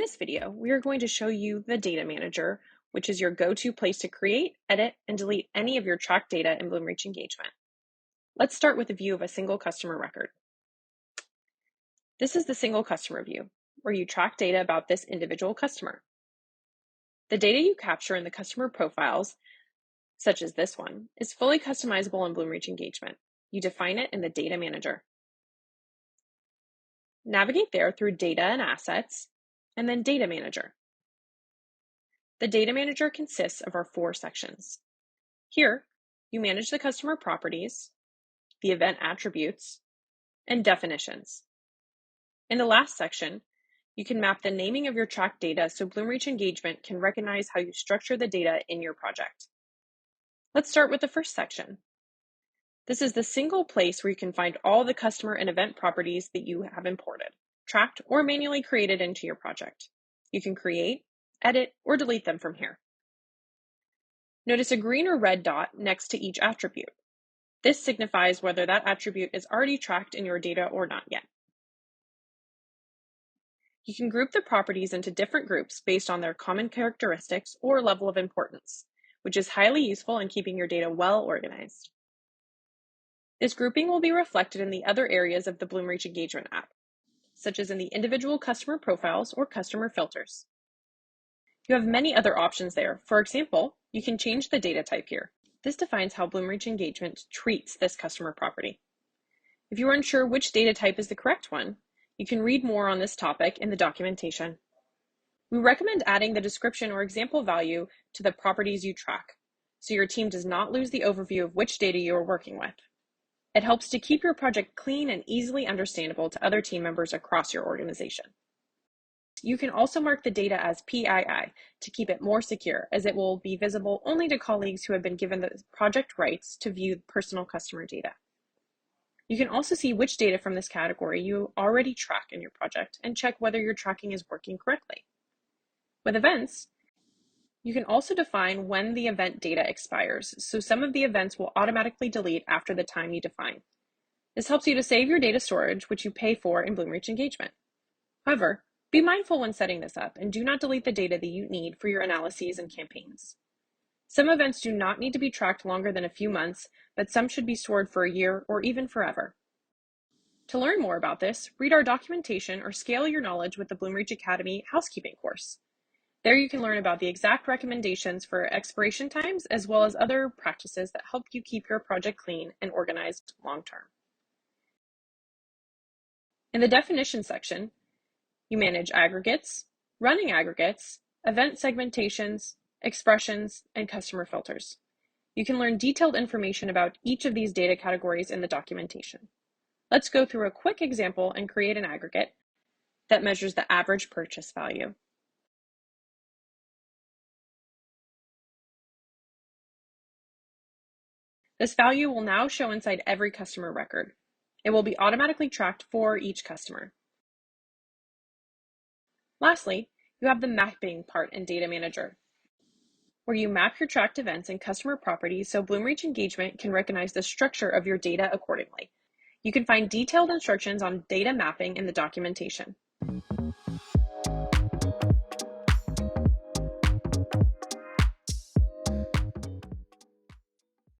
this video, we are going to show you the Data Manager, which is your go-to place to create, edit, and delete any of your tracked data in Bloomreach engagement. Let's start with a view of a single customer record. This is the single customer view, where you track data about this individual customer. The data you capture in the customer profiles, such as this one, is fully customizable in Bloomreach engagement. You define it in the Data Manager. Navigate there through Data and Assets, and then Data Manager. The Data Manager consists of our 4 sections. Here, you manage the customer properties, the event attributes, and definitions. In the last section, you can map the naming of your tracked data so Bloomreach engagement can recognize how you structure the data in your project. Let's start with the first section. This is the single place where you can find all the customer and event properties that you have imported, tracked, or manually created into your project. You can create, edit, or delete them from here. Notice a green or red dot next to each attribute. This signifies whether that attribute is already tracked in your data or not yet. You can group the properties into different groups based on their common characteristics or level of importance, which is highly useful in keeping your data well organized. This grouping will be reflected in the other areas of the Bloomreach engagement app, such as in the individual customer profiles or customer filters. You have many other options there. For example, you can change the data type here. This defines how Bloomreach engagement treats this customer property. If you are unsure which data type is the correct one, you can read more on this topic in the documentation. We recommend adding the description or example value to the properties you track, so your team does not lose the overview of which data you are working with. It helps to keep your project clean and easily understandable to other team members across your organization. You can also mark the data as PII to keep it more secure, as it will be visible only to colleagues who have been given the project rights to view personal customer data. You can also see which data from this category you already track in your project and check whether your tracking is working correctly. With events, you can also define when the event data expires, so some of the events will automatically delete after the time you define. This helps you to save your data storage, which you pay for in Bloomreach engagement. However, be mindful when setting this up and do not delete the data that you need for your analyses and campaigns. Some events do not need to be tracked longer than a few months, but some should be stored for a year or even forever. To learn more about this, read our documentation or scale your knowledge with the Bloomreach Academy housekeeping course. There you can learn about the exact recommendations for expiration times as well as other practices that help you keep your project clean and organized long term. In the definition section, you manage aggregates, running aggregates, event segmentations, expressions, and customer filters. You can learn detailed information about each of these data categories in the documentation. Let's go through a quick example and create an aggregate that measures the average purchase value. This value will now show inside every customer record. It will be automatically tracked for each customer. Lastly, you have the mapping part in Data Manager, where you map your tracked events and customer properties so Bloomreach engagement can recognize the structure of your data accordingly. You can find detailed instructions on data mapping in the documentation.